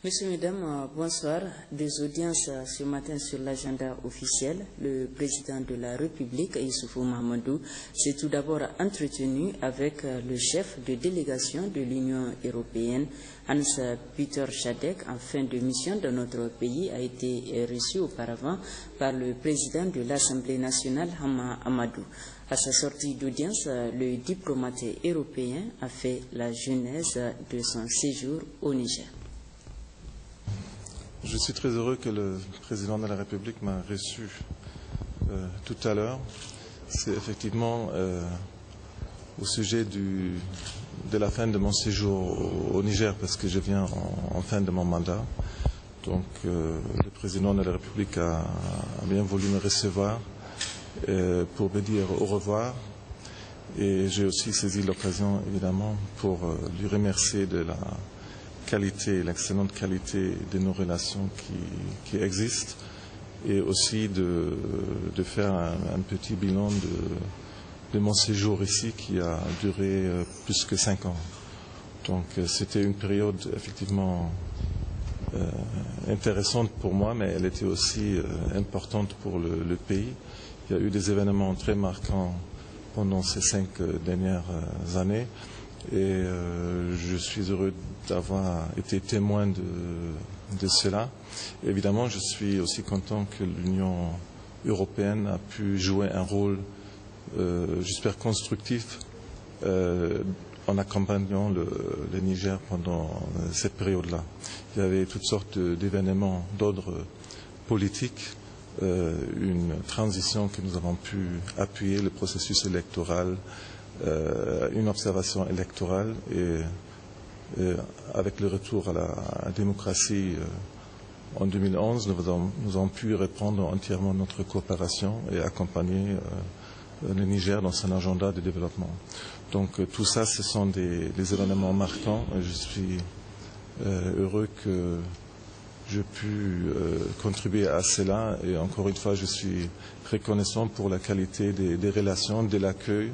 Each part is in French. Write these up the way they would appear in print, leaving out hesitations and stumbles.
Messieurs, Mesdames, bonsoir. Des audiences ce matin sur l'agenda officiel. Le président de la République, Issoufou Mahamadou, s'est tout d'abord entretenu avec le chef de délégation de l'Union européenne, Hans-Peter Chadec, en fin de mission dans notre pays, a été reçu auparavant par le président de l'Assemblée nationale, Hama Amadou. À sa sortie d'audience, le diplomate européen a fait la genèse de son séjour au Niger. Je suis très heureux que le président de la République m'a reçu tout à l'heure. C'est effectivement au sujet de la fin de mon séjour au Niger, parce que je viens en fin de mon mandat. Donc le président de la République a bien voulu me recevoir pour me dire au revoir. Et j'ai aussi saisi l'occasion, évidemment, pour lui remercier de la qualité, l'excellente qualité de nos relations qui existent, et aussi de faire un petit bilan de mon séjour ici qui a duré plus que 5 ans. Donc c'était une période effectivement intéressante pour moi, mais elle était aussi importante pour le pays. Il y a eu des événements très marquants pendant ces 5 dernières années. Et je suis heureux d'avoir été témoin de cela. Évidemment, je suis aussi content que l'Union européenne a pu jouer un rôle, j'espère, constructif en accompagnant le Niger pendant cette période-là. Il y avait toutes sortes d'événements d'ordre politique, une transition que nous avons pu appuyer, le processus électoral, une observation électorale, et avec le retour à la démocratie en 2011, nous avons pu reprendre entièrement notre coopération et accompagner le Niger dans son agenda de développement. Donc tout ça, ce sont des événements marquants. Je suis heureux que je pu contribuer à cela, et encore une fois, je suis reconnaissant pour la qualité des relations, de l'accueil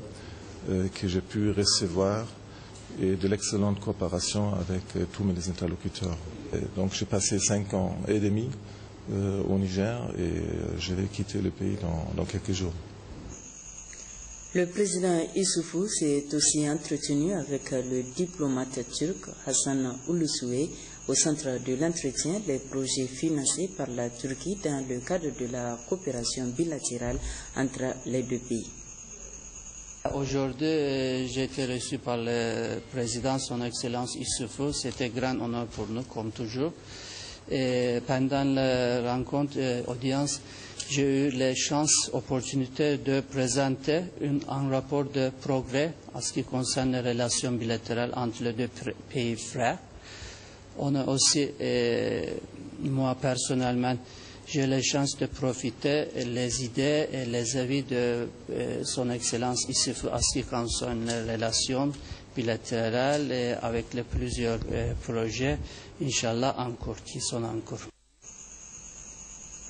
que j'ai pu recevoir et de l'excellente coopération avec tous mes interlocuteurs. Et donc j'ai passé 5 ans et demi au Niger, et je vais quitter le pays dans quelques jours. Le président Issoufou s'est aussi entretenu avec le diplomate turc Hassan Ulusoy au centre de l'entretien des projets financés par la Turquie dans le cadre de la coopération bilatérale entre les deux pays. Aujourd'hui, j'ai été reçu par le président, son Excellence Issoufou. C'était un grand honneur pour nous, comme toujours. Et pendant la rencontre audience, j'ai eu la chance, opportunité de présenter un rapport de progrès en ce qui concerne les relations bilatérales entre les deux pays frères. On a aussi, moi personnellement, j'ai la chance de profiter des idées et les avis de son Excellence Issoufou en ce qui concerne les relations bilatérales et avec les plusieurs projets, Inch'Allah, en cours, qui sont en cours.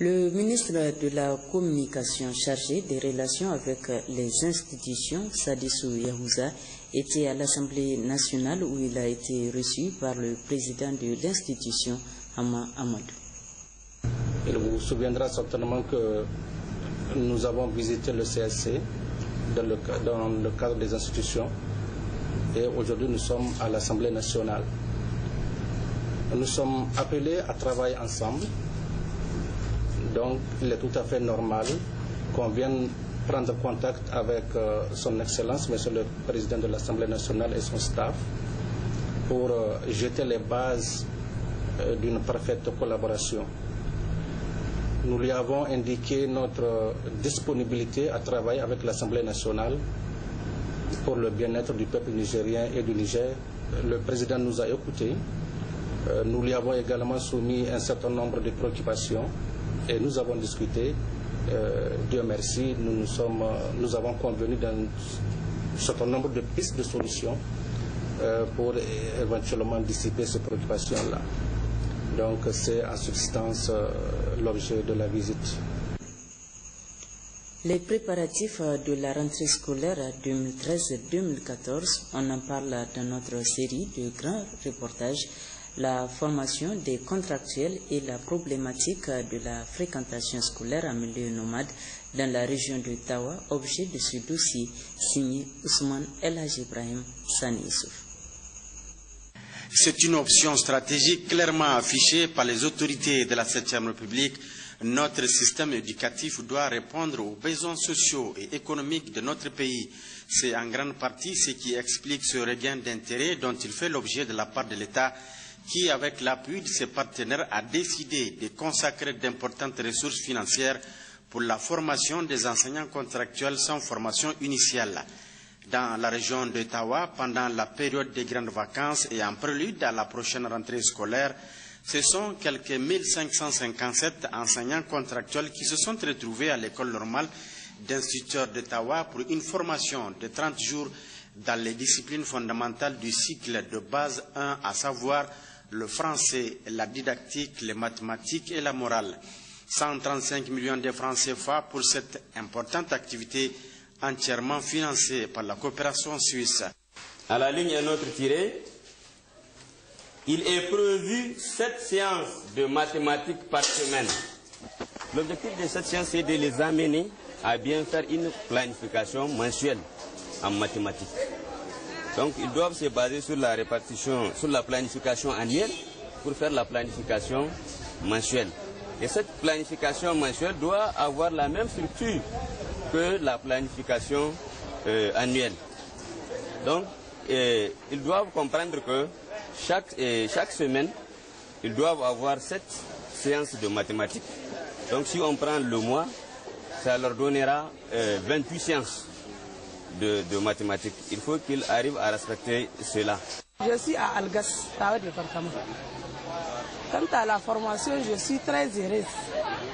Le ministre de la Communication chargé des relations avec les institutions, Sadissou Yahouza, était à l'Assemblée nationale où il a été reçu par le président de l'institution, Hama Amadou. Il vous souviendra certainement que nous avons visité le CSC dans le cadre des institutions, et aujourd'hui nous sommes à l'Assemblée nationale. Nous sommes appelés à travailler ensemble, donc il est tout à fait normal qu'on vienne prendre contact avec son Excellence, Monsieur le Président de l'Assemblée nationale et son staff, pour jeter les bases d'une parfaite collaboration. Nous lui avons indiqué notre disponibilité à travailler avec l'Assemblée nationale pour le bien-être du peuple nigérien et du Niger. Le président nous a écoutés. Nous lui avons également soumis un certain nombre de préoccupations et nous avons discuté. Dieu merci, nous avons convenu d'un certain nombre de pistes de solutions pour éventuellement dissiper ces préoccupations-là. Donc c'est en substance l'objet de la visite. Les préparatifs de la rentrée scolaire 2013-2014, on en parle dans notre série de grands reportages. la formation des contractuels et la problématique de la fréquentation scolaire en milieu nomade dans la région de Tawa, objet de ce dossier signé Ousmane El Hadj Ibrahim Sani Issouf. C'est une option stratégique clairement affichée par les autorités de la 7e République. Notre système éducatif doit répondre aux besoins sociaux et économiques de notre pays. C'est en grande partie ce qui explique ce regain d'intérêt dont il fait l'objet de la part de l'État qui, avec l'appui de ses partenaires, a décidé de consacrer d'importantes ressources financières pour la formation des enseignants contractuels sans formation initiale. Dans la région de Tawa, pendant la période des grandes vacances et en prélude à la prochaine rentrée scolaire, ce sont quelques 1557 enseignants contractuels qui se sont retrouvés à l'école normale d'instituteurs d'Ottawa pour une formation de 30 jours dans les disciplines fondamentales du cycle de base 1, à savoir le français, la didactique, les mathématiques et la morale. 135 millions de francs CFA pour cette importante activité entièrement financée par la coopération suisse. À la ligne un autre tiré, il est prévu 7 séances de mathématiques par semaine. L'objectif de cette séance, c'est de les amener à bien faire une planification mensuelle en mathématiques. Donc, ils doivent se baser sur la répartition, sur la planification annuelle pour faire la planification mensuelle. Et cette planification mensuelle doit avoir la même structure que la planification annuelle. Donc, ils doivent comprendre que chaque semaine, ils doivent avoir 7 séances de mathématiques. Donc, si on prend le mois, ça leur donnera 28 séances de mathématiques. Il faut qu'ils arrivent à respecter cela. Je suis à Algas, Tawa département. Quant à la formation, je suis très heureuse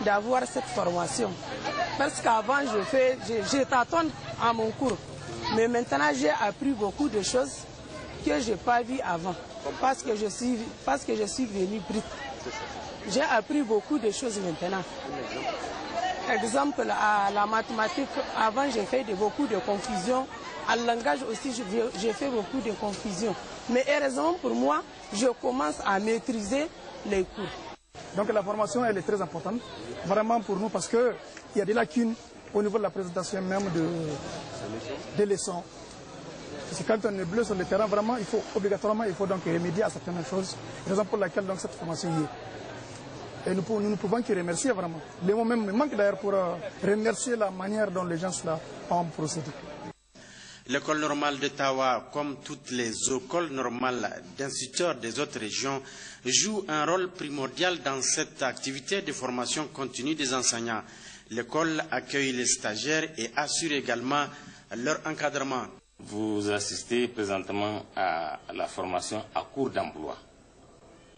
d'avoir cette formation. Parce qu'avant, je tâtonne à mon cours. Mais maintenant, j'ai appris beaucoup de choses que je n'ai pas vues avant. Parce que je suis venue brute. J'ai appris beaucoup de choses maintenant. Exemple, à la mathématique, avant, j'ai fait beaucoup de confusion. En langage aussi, j'ai fait beaucoup de confusion. Mais heureusement pour moi, je commence à maîtriser les cours. Donc la formation, elle est très importante, vraiment pour nous, parce qu'il y a des lacunes au niveau de la présentation même des leçons. Parce que quand on est bleu sur le terrain, vraiment, obligatoirement, il faut donc remédier à certaines choses, raison pour laquelle donc, cette formation y est. Et nous ne pouvons que remercier vraiment. Les mots même me manquent d'ailleurs pour remercier la manière dont les gens ont procédé. L'école normale de Tawa, comme toutes les écoles normales d'instituteurs des autres régions, joue un rôle primordial dans cette activité de formation continue des enseignants. L'école accueille les stagiaires et assure également leur encadrement. Vous assistez présentement à la formation à cours d'emploi,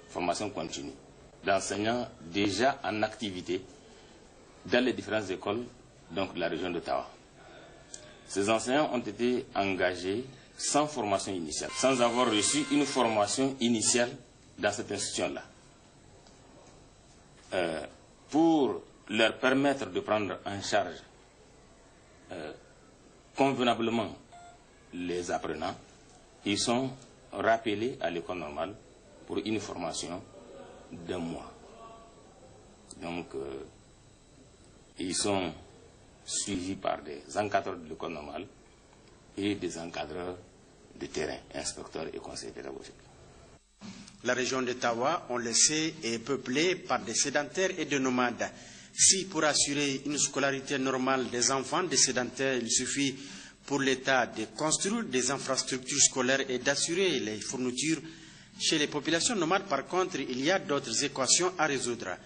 formation continue, d'enseignants déjà en activité dans les différentes écoles donc, de la région de Tawa. Ces enseignants ont été engagés sans formation initiale, sans avoir reçu une formation initiale dans cette institution-là. Pour leur permettre de prendre en charge convenablement les apprenants, ils sont rappelés à l'école normale pour une formation d'1 mois. Donc, ils sont suivis par des encadreurs de l'école normale et des encadreurs de terrain, inspecteurs et conseillers pédagogiques. La région de Tawa, on le sait, est peuplée par des sédentaires et des nomades. Si pour assurer une scolarité normale des enfants des sédentaires, il suffit pour l'État de construire des infrastructures scolaires et d'assurer les fournitures, chez les populations nomades, par contre, il y a d'autres équations à résoudre.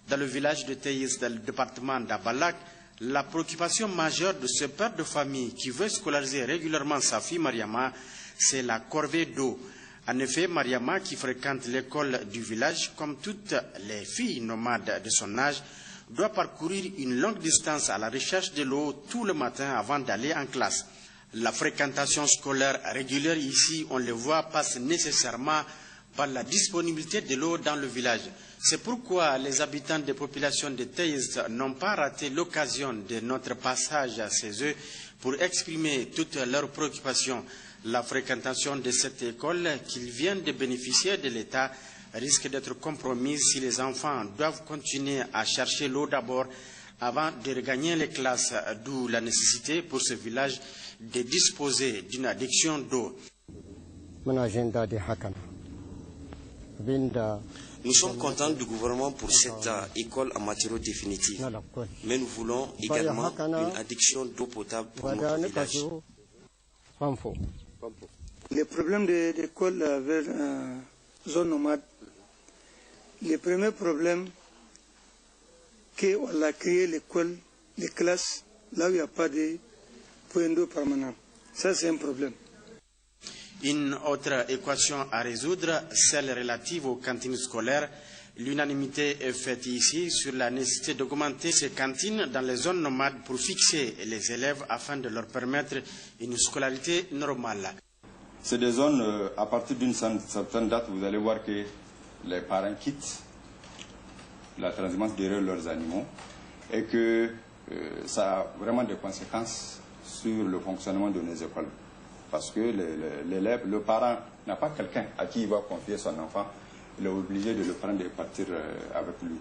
Dans le village de Teyes, dans le département d'Abalak, la préoccupation majeure de ce père de famille qui veut scolariser régulièrement sa fille Mariama, c'est la corvée d'eau. En effet, Mariama, qui fréquente l'école du village, comme toutes les filles nomades de son âge, doit parcourir une longue distance à la recherche de l'eau tout le matin avant d'aller en classe. La fréquentation scolaire régulière ici, on le voit, passe nécessairement par la disponibilité de l'eau dans le village. C'est pourquoi les habitants des populations de Teyes n'ont pas raté l'occasion de notre passage chez eux pour exprimer toutes leurs préoccupations. La fréquentation de cette école qu'ils viennent de bénéficier de l'État risque d'être compromise si les enfants doivent continuer à chercher l'eau d'abord avant de regagner les classes, d'où la nécessité pour ce village de disposer d'une adduction d'eau. Nous sommes contents du gouvernement pour cette école en matériaux définitifs, mais nous voulons également une adduction d'eau potable pour notre village. Les problèmes de l'école vers zone nomade, le premier problème, qu'on a créé l'école, les classes, là où il n'y a pas de point d'eau permanent. Ça, c'est un problème. Une autre équation à résoudre, celle relative aux cantines scolaires. L'unanimité est faite ici sur la nécessité d'augmenter ces cantines dans les zones nomades pour fixer les élèves afin de leur permettre une scolarité normale. C'est des zones, à partir d'une certaine date, vous allez voir que les parents quittent la transhumance derrière leurs animaux et que ça a vraiment des conséquences sur le fonctionnement de nos écoles. Parce que l'élève, le parent n'a pas quelqu'un à qui il va confier son enfant, il est obligé de le prendre et partir avec lui.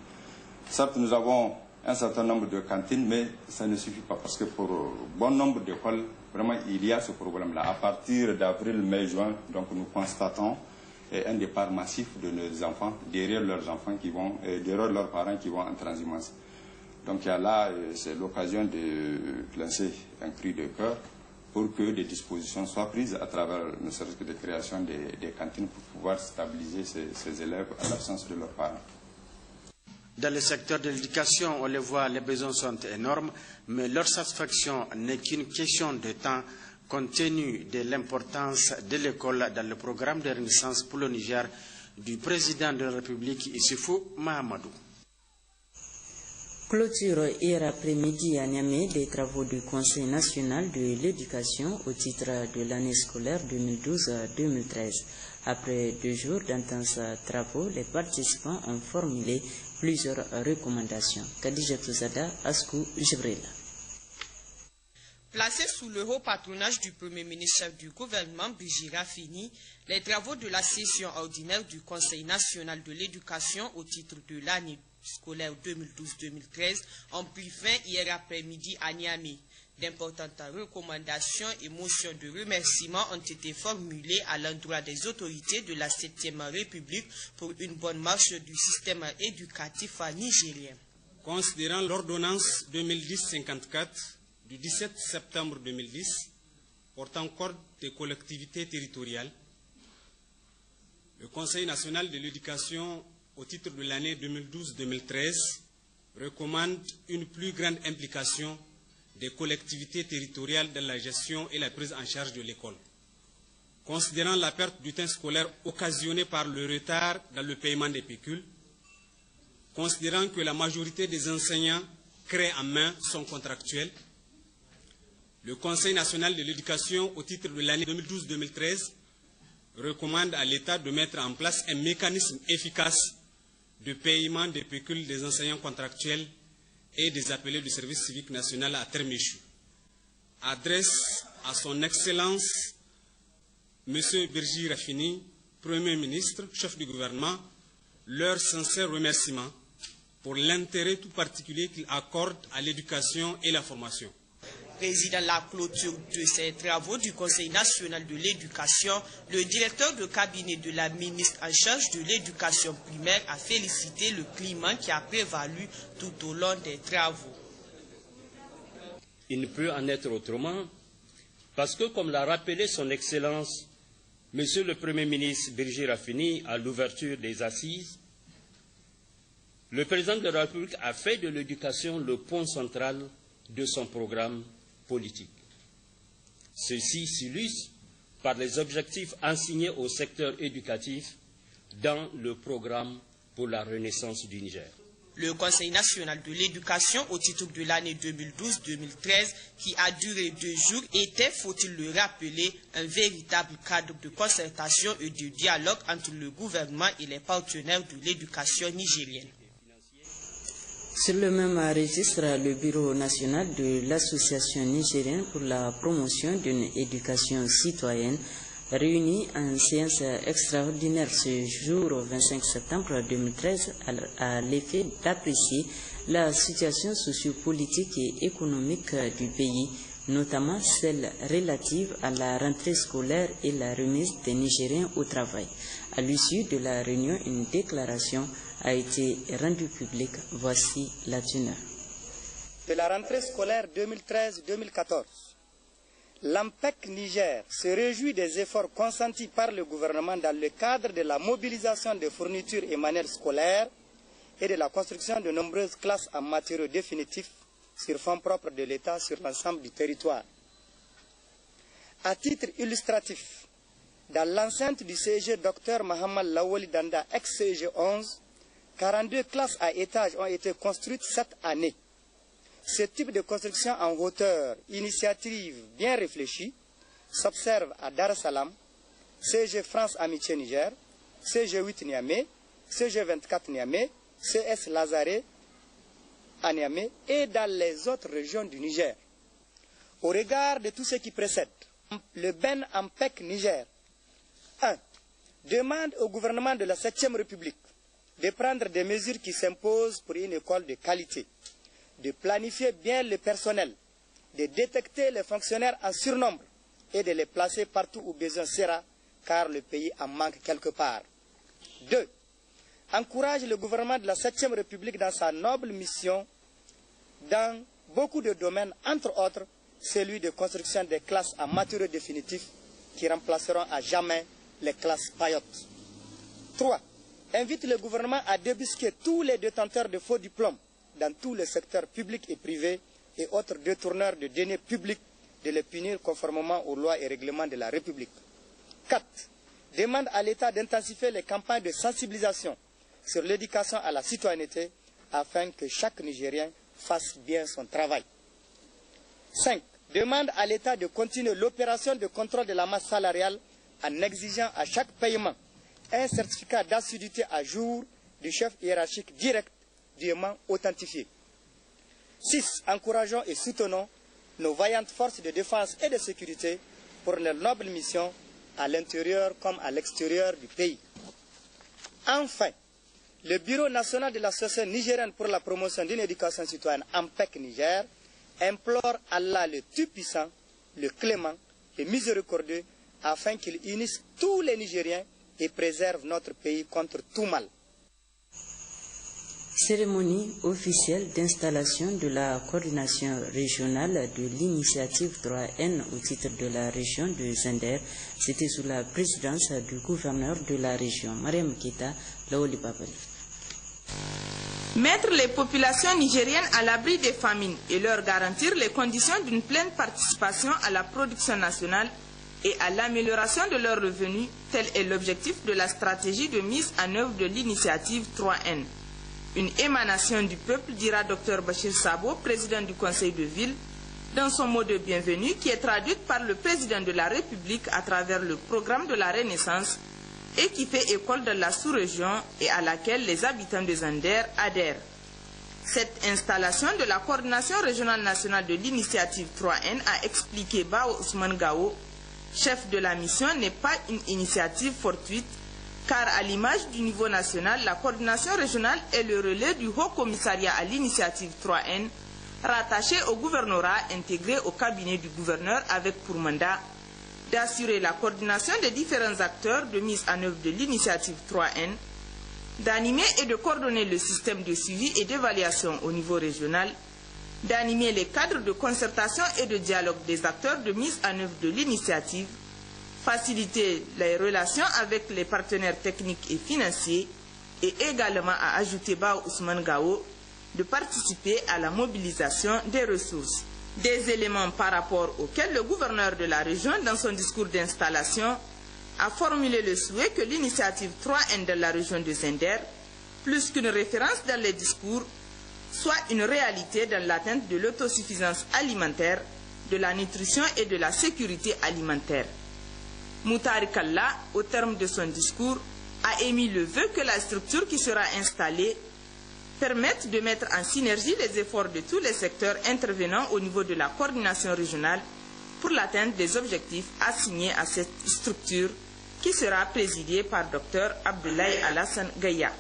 Certes, nous avons un certain nombre de cantines, mais ça ne suffit pas parce que pour bon nombre d'écoles, vraiment, il y a ce problème-là. À partir d'avril, mai, juin, donc nous constatons un départ massif de nos enfants derrière leurs enfants qui vont, derrière leurs parents qui vont en transhumance. Donc là, c'est l'occasion de lancer un cri de cœur pour que des dispositions soient prises à travers ne serait-ce que de création des cantines pour pouvoir stabiliser ces élèves en l'absence de leurs parents. Dans le secteur de l'éducation, on le voit, les besoins sont énormes, mais leur satisfaction n'est qu'une question de temps, compte tenu de l'importance de l'école dans le programme de renaissance pour le Niger du président de la République, Issoufou Mahamadou. Clôture hier après-midi à Niamey des travaux du Conseil national de l'éducation au titre de l'année scolaire 2012-2013. Après 2 jours d'intenses travaux, les participants ont formulé plusieurs recommandations. Khadija Touzada, Askou, Jibril. Placés sous le haut patronage du Premier ministre chef du gouvernement, Brigitte Raffini, les travaux de la session ordinaire du Conseil national de l'éducation au titre de l'année scolaire 2012-2013 ont pris fin hier après-midi à Niamey. D'importantes recommandations et motions de remerciement ont été formulées à l'endroit des autorités de la 7e République pour une bonne marche du système éducatif nigérien. Considérant l'ordonnance 2010-54 du 17 septembre 2010 portant code des collectivités territoriales, le Conseil national de l'éducation au titre de l'année 2012-2013 recommande une plus grande implication des collectivités territoriales dans la gestion et la prise en charge de l'école. Considérant la perte du temps scolaire occasionnée par le retard dans le paiement des pécules, considérant que la majorité des enseignants créés en main sont contractuels, le Conseil national de l'éducation au titre de l'année 2012-2013 recommande à l'État de mettre en place un mécanisme efficace de paiement des pécules des enseignants contractuels et des appelés du service civique national à terme échu. Adresse à son Excellence M. Brigitte Raffini, Premier ministre, chef du gouvernement, leurs sincères remerciements pour l'intérêt tout particulier qu'ils accordent à l'éducation et la formation. Président la clôture de ces travaux du Conseil national de l'éducation, le directeur de cabinet de la ministre en charge de l'éducation primaire a félicité le climat qui a prévalu tout au long des travaux. Il ne peut en être autrement parce que, comme l'a rappelé son Excellence, Monsieur le Premier ministre Brigitte Raffini à l'ouverture des assises, le président de la République a fait de l'éducation le pont central de son programme politique. Ceci s'illustre par les objectifs assignés au secteur éducatif dans le programme pour la renaissance du Niger. Le Conseil national de l'éducation au titre de l'année 2012-2013, qui a duré 2 jours, était, faut-il le rappeler, un véritable cadre de concertation et de dialogue entre le gouvernement et les partenaires de l'éducation nigérienne. Sur le même registre, le Bureau national de l'Association nigérienne pour la promotion d'une éducation citoyenne Réunie en séance extraordinaire ce jour, au 25 septembre 2013, à l'effet d'apprécier la situation sociopolitique et économique du pays, notamment celle relative à la rentrée scolaire et la remise des Nigériens au travail. À l'issue de la réunion, une déclaration a été rendue publique. Voici la teneur. De la rentrée scolaire 2013-2014, l'AMPEC Niger se réjouit des efforts consentis par le gouvernement dans le cadre de la mobilisation de fournitures et manuels scolaires et de la construction de nombreuses classes en matériaux définitifs sur fonds propres de l'État sur l'ensemble du territoire. À titre illustratif, dans l'enceinte du CEG Dr Mohamed Lawali Danda, ex-CEG 11, 42 classes à étages ont été construites cette année. Ce type de construction en hauteur, initiative bien réfléchie, s'observe à Dar es Salaam, CEG France Amitié Niger, CEG 8 Niamey, CEG 24 Niamey, CS Lazare à Niamey et dans les autres régions du Niger. Au regard de tout ce qui précède, le Ben Ampec Niger 1. Demande au gouvernement de la 7e République de prendre des mesures qui s'imposent pour une école de qualité, de planifier bien le personnel, de détecter les fonctionnaires en surnombre et de les placer partout où besoin sera, car le pays en manque quelque part. 2. Encourage le gouvernement de la 7e République dans sa noble mission dans beaucoup de domaines, entre autres celui de construction des classes en matériaux définitifs qui remplaceront à jamais les classes paillotes. 3. Invite le gouvernement à débusquer tous les détenteurs de faux diplômes dans tous les secteurs publics et privés et autres détourneurs de deniers publics, de les punir conformément aux lois et règlements de la République. 4. Demande à l'État d'intensifier les campagnes de sensibilisation sur l'éducation à la citoyenneté afin que chaque Nigérien fasse bien son travail. 5. Demande à l'État de continuer l'opération de contrôle de la masse salariale en exigeant à chaque paiement un certificat d'assiduité à jour du chef hiérarchique direct dûment authentifié. 6. Encourageons et soutenons nos vaillantes forces de défense et de sécurité pour leur noble mission à l'intérieur comme à l'extérieur du pays. Enfin, le Bureau national de l'association nigérienne pour la promotion d'une éducation citoyenne, AMPEC Niger, implore Allah le Tout-Puissant, le Clément, le Miséricordieux, afin qu'il unisse tous les Nigériens et préserve notre pays contre tout mal. Cérémonie officielle d'installation de la coordination régionale de l'initiative 3N au titre de la région de Zender. C'était sous la présidence du gouverneur de la région, Mariam Keita Laoli Babali. Mettre les populations nigériennes à l'abri des famines et leur garantir les conditions d'une pleine participation à la production nationale et à l'amélioration de leurs revenus, tel est l'objectif de la stratégie de mise en œuvre de l'initiative 3N. Une émanation du peuple, dira Dr Bachir Sabo, président du conseil de ville, dans son mot de bienvenue qui est traduite par le président de la République à travers le programme de la Renaissance et qui fait école dans la sous-région et à laquelle les habitants de Zander adhèrent. Cette installation de la coordination régionale nationale de l'initiative 3N, a expliqué Bao Ousmane Gao, chef de la mission, n'est pas une initiative fortuite, car à l'image du niveau national, la coordination régionale est le relais du Haut Commissariat à l'initiative 3N, rattaché au gouvernorat intégré au cabinet du gouverneur avec pour mandat d'assurer la coordination des différents acteurs de mise en œuvre de l'initiative 3N, d'animer et de coordonner le système de suivi et d'évaluation au niveau régional, d'animer les cadres de concertation et de dialogue des acteurs de mise en œuvre de l'initiative, faciliter les relations avec les partenaires techniques et financiers et également, a ajouté Bao Ousmane Gao, de participer à la mobilisation des ressources. Des éléments par rapport auxquels le gouverneur de la région, dans son discours d'installation, a formulé le souhait que l'initiative 3N de la région de Zender, plus qu'une référence dans les discours, soit une réalité dans l'atteinte de l'autosuffisance alimentaire, de la nutrition et de la sécurité alimentaire. Moutari Kalla, au terme de son discours, a émis le vœu que la structure qui sera installée permette de mettre en synergie les efforts de tous les secteurs intervenant au niveau de la coordination régionale pour l'atteinte des objectifs assignés à cette structure qui sera présidée par Dr Abdoulaye Alassane Gaya.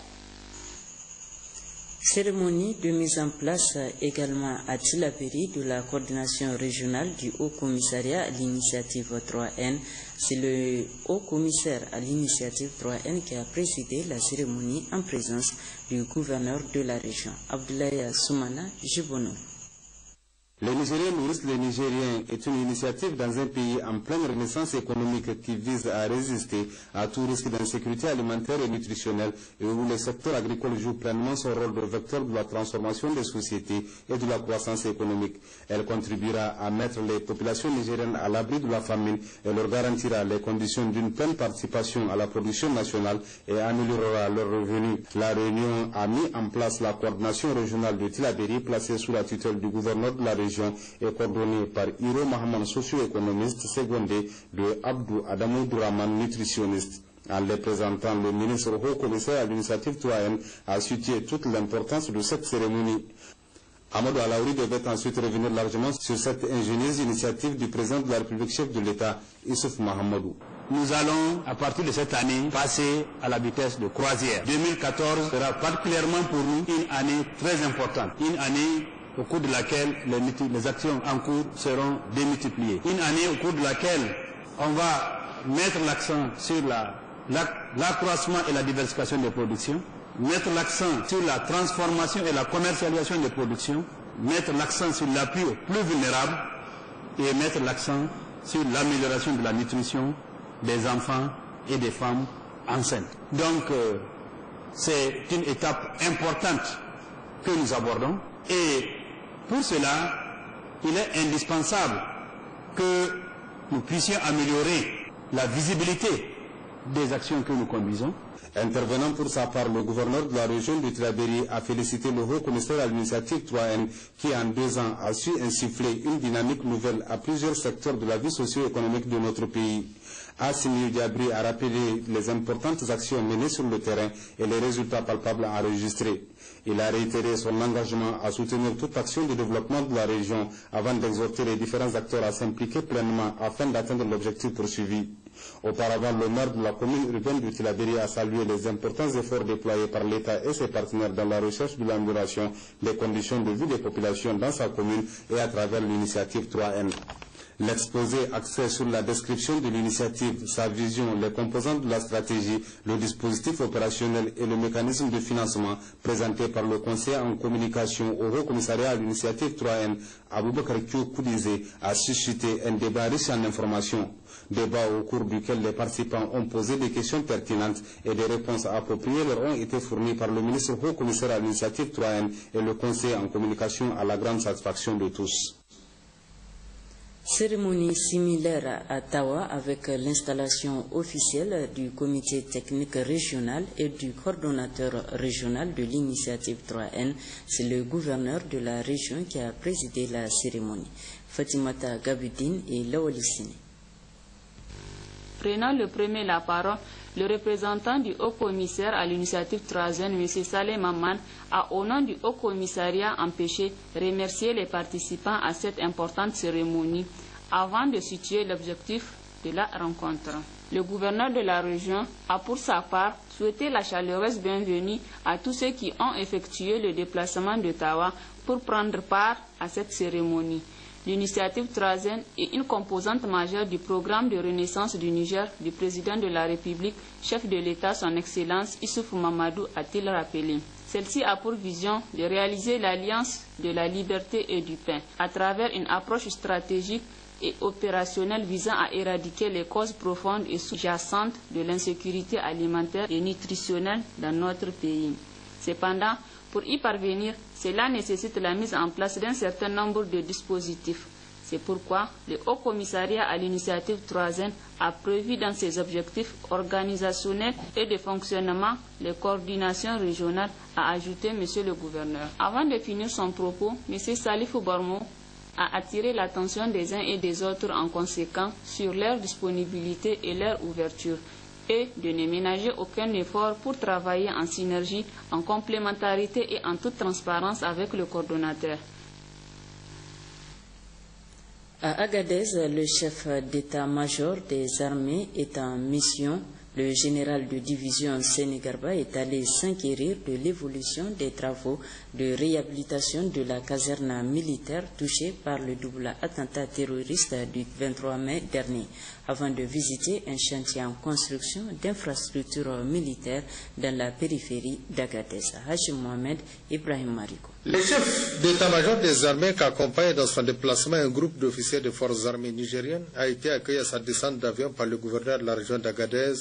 Cérémonie de mise en place également à Tillabéri de la coordination régionale du Haut Commissariat à l'initiative 3N. C'est le Haut Commissaire à l'initiative 3N qui a présidé la cérémonie en présence du gouverneur de la région, Abdoulaye Soumana Jibono. Les Nigériens nourrissent les Nigériens est une initiative dans un pays en pleine renaissance économique qui vise à résister à tout risque d'insécurité alimentaire et nutritionnelle et où le secteur agricole joue pleinement son rôle de vecteur de la transformation des sociétés et de la croissance économique. Elle contribuera à mettre les populations nigériennes à l'abri de la famine et leur garantira les conditions d'une pleine participation à la production nationale et améliorera leurs revenus. La réunion a mis en place la coordination régionale de Tillabéri placée sous la tutelle du gouverneur de la région est coordonné par Hiro Mahaman, socio-économiste, secondé de Abdou Adamou Douraman, nutritionniste. En les présentant, le ministre Haut Commissaire à l'initiative 3N a situé toute l'importance de cette cérémonie. Amadou Alaouri devait ensuite revenir largement sur cette ingénieuse initiative du président de la République, chef de l'État, Issouf Mahamadou. Nous allons, à partir de cette année, passer à la vitesse de croisière. 2014 sera particulièrement pour nous une année très importante, une année au cours de laquelle les actions en cours seront démultipliées. Une année au cours de laquelle on va mettre l'accent sur l'accroissement et la diversification des productions, mettre l'accent sur la transformation et la commercialisation des productions, mettre l'accent sur l'appui aux plus vulnérables et mettre l'accent sur l'amélioration de la nutrition des enfants et des femmes enceintes. Donc, c'est une étape importante que nous abordons et pour cela, il est indispensable que nous puissions améliorer la visibilité des actions que nous conduisons. Intervenant pour sa part, le gouverneur de la région de Tillabéri a félicité le Haut Commissaire à l'initiative 3N qui, en 2 ans, a su insuffler une dynamique nouvelle à plusieurs secteurs de la vie socio-économique de notre pays. Assimi Diabri a rappelé les importantes actions menées sur le terrain et les résultats palpables enregistrés. Il a réitéré son engagement à soutenir toute action de développement de la région avant d'exhorter les différents acteurs à s'impliquer pleinement afin d'atteindre l'objectif poursuivi. Auparavant, le maire de la commune urbaine de Tillabéri a salué les importants efforts déployés par l'État et ses partenaires dans la recherche de l'amélioration des conditions de vie des populations dans sa commune et à travers l'initiative 3N. L'exposé axé sur la description de l'initiative, sa vision, les composantes de la stratégie, le dispositif opérationnel et le mécanisme de financement présenté par le conseiller en communication au Haut Commissariat à l'initiative 3N, Aboubakar Koudize, a suscité un débat riche en informations. Débat au cours duquel les participants ont posé des questions pertinentes et des réponses appropriées leur ont été fournies par le ministre Haut Commissaire à l'initiative 3N et le conseiller en communication à la grande satisfaction de tous. Cérémonie similaire à Tawa avec l'installation officielle du comité technique régional et du coordonnateur régional de l'initiative 3N. C'est le gouverneur de la région qui a présidé la cérémonie. Fatimata Gabudine et Lawalissine. Prenant le premier la parole, le représentant du Haut-Commissaire à l'initiative 3N, M. Saleh Maman, a au nom du Haut-Commissariat empêché remercier les participants à cette importante cérémonie avant de situer l'objectif de la rencontre. Le gouverneur de la région a pour sa part souhaité la chaleureuse bienvenue à tous ceux qui ont effectué le déplacement de Tawa pour prendre part à cette cérémonie. L'initiative 3N est une composante majeure du programme de renaissance du Niger du président de la République, chef de l'État, son Excellence Issoufou Mamadou, a-t-il rappelé. Celle-ci a pour vision de réaliser l'alliance de la liberté et du pain à travers une approche stratégique et opérationnelle visant à éradiquer les causes profondes et sous-jacentes de l'insécurité alimentaire et nutritionnelle dans notre pays. Cependant, pour y parvenir, cela nécessite la mise en place d'un certain nombre de dispositifs. C'est pourquoi le Haut Commissariat à l'initiative 3N a prévu dans ses objectifs organisationnels et de fonctionnement les coordinations régionales, a ajouté M. le gouverneur. Avant de finir son propos, M. Salifou Barmo a attiré l'attention des uns et des autres en conséquent sur leur disponibilité et leur ouverture, et de ne ménager aucun effort pour travailler en synergie, en complémentarité et en toute transparence avec le coordonnateur. À Agadez, le chef d'état-major des armées est en mission. Le général de division Sénégarba est allé s'inquérir de l'évolution des travaux de réhabilitation de la caserne militaire touchée par le double attentat terroriste du 23 mai dernier, avant de visiter un chantier en construction d'infrastructures militaires dans la périphérie d'Agadez. Hachim Mohamed, Ibrahim Mariko. Le chef d'état-major des armées qui accompagne dans son déplacement un groupe d'officiers des forces armées nigériennes a été accueilli à sa descente d'avion par le gouverneur de la région d'Agadez,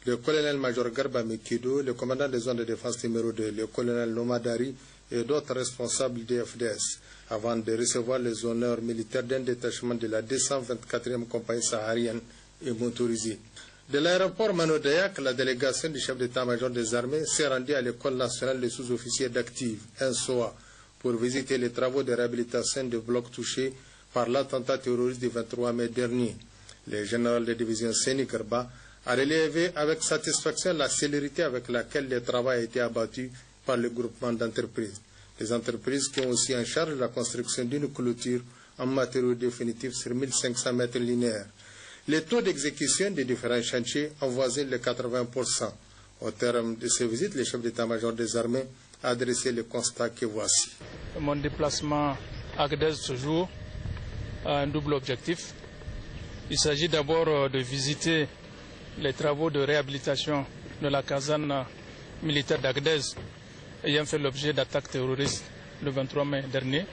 le colonel-major Garba Mekido, le commandant des zones de défense numéro 2, le colonel Nomadari et d'autres responsables des FDS, avant de recevoir les honneurs militaires d'un détachement de la 224e compagnie saharienne et motorisée. De l'aéroport Manodayak, la délégation du chef d'état-major des armées s'est rendue à l'école nationale des sous-officiers d'actifs, (ENSOA), pour visiter les travaux de réhabilitation des blocs touchés par l'attentat terroriste du 23 mai dernier. Le général de division Sénégarba a relevé avec satisfaction la célérité avec laquelle le travail a été abattu par le groupement d'entreprises. Les entreprises qui ont aussi en charge la construction d'une clôture en matériaux définitifs sur 1500 mètres linéaires. Les taux d'exécution des différents chantiers avoisinent les 80%. Au terme de ces visites, le chef d'état-major des armées a adressé le constat que voici. Mon déplacement à Agadez ce jour a un double objectif. Il s'agit d'abord de visiter les travaux de réhabilitation de la caserne militaire d'Agadez ayant fait l'objet d'attaques terroristes le 23 mai dernier.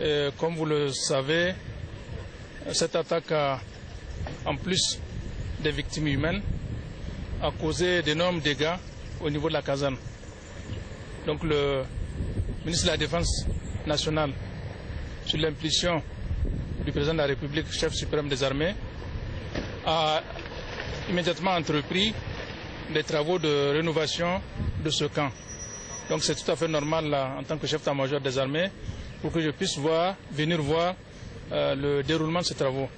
Et comme vous le savez, cette attaque en plus des victimes humaines, a causé d'énormes dégâts au niveau de la caserne. Donc le ministre de la Défense nationale, sur l'impulsion du président de la République, chef suprême des armées, a immédiatement entrepris des travaux de rénovation de ce camp. Donc c'est tout à fait normal là, en tant que chef d'état-major des armées, pour que je puisse venir voir le déroulement de ces travaux.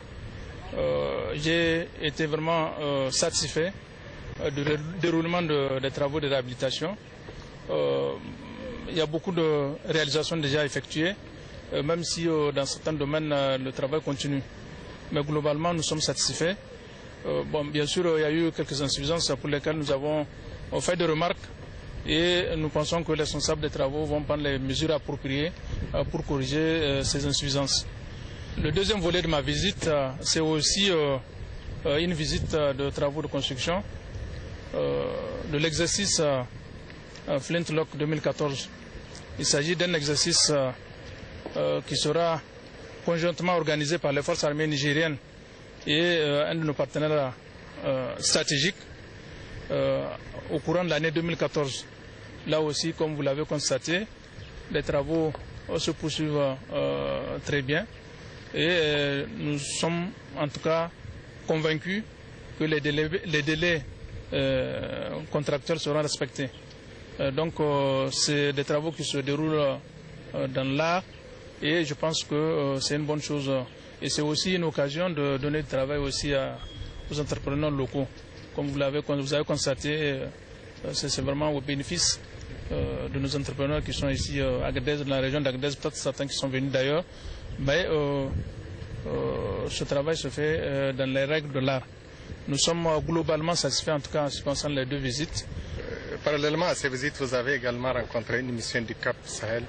J'ai été vraiment satisfait du déroulement des travaux de réhabilitation. Il y a beaucoup de réalisations déjà effectuées, même si dans certains domaines le travail continue. Mais globalement, nous sommes satisfaits. Bien sûr, il y a eu quelques insuffisances pour lesquelles nous avons fait des remarques et nous pensons que les responsables des travaux vont prendre les mesures appropriées pour corriger ces insuffisances. Le deuxième volet de ma visite, c'est aussi une visite de travaux de construction de l'exercice Flintlock 2014. Il s'agit d'un exercice qui sera conjointement organisé par les forces armées nigériennes et un de nos partenaires stratégiques au courant de l'année 2014. Là aussi, comme vous l'avez constaté, les travaux se poursuivent très bien et nous sommes en tout cas convaincus que les délais contractuels seront respectés. Donc c'est des travaux qui se déroulent dans l'art et je pense que c'est une bonne chose. Et c'est aussi une occasion de donner du travail aussi aux entrepreneurs locaux. Comme vous avez constaté, c'est vraiment au bénéfice de nos entrepreneurs qui sont ici à Agadez, dans la région d'Agadez, peut-être certains qui sont venus d'ailleurs. Mais ce travail se fait dans les règles de l'art. Nous sommes globalement satisfaits, en tout cas en ce qui concerne les deux visites. Parallèlement à ces visites, vous avez également rencontré une mission du Cap Sahel.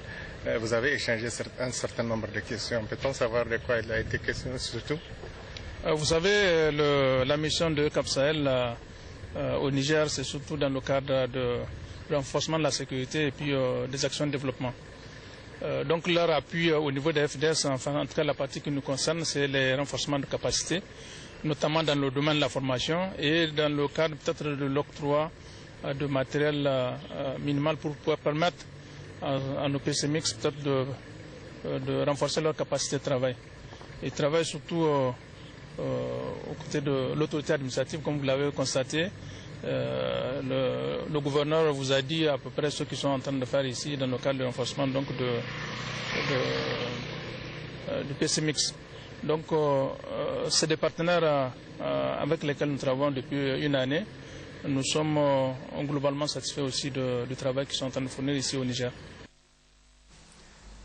Vous avez échangé un certain nombre de questions. Peut-on savoir de quoi il a été question surtout? Vous savez, la mission de Cap Sahel au Niger, c'est surtout dans le cadre de renforcement de la sécurité et puis des actions de développement. Donc leur appui au niveau des FDS, enfin en tout cas la partie qui nous concerne, c'est les renforcements de capacité, notamment dans le domaine de la formation et dans le cadre peut-être de l'octroi de matériel minimal pour pouvoir permettre à nos PCMX peut-être de renforcer leur capacité de travail. Ils travaillent surtout aux côtés de l'autorité administrative, comme vous l'avez constaté. Le gouverneur vous a dit à peu près ce qu'ils sont en train de faire ici dans le cadre de renforcement donc du PCMX. Donc c'est des partenaires avec lesquels nous travaillons depuis une année. Nous sommes globalement satisfaits aussi du travail qu'ils sont en train de fournir ici au Niger.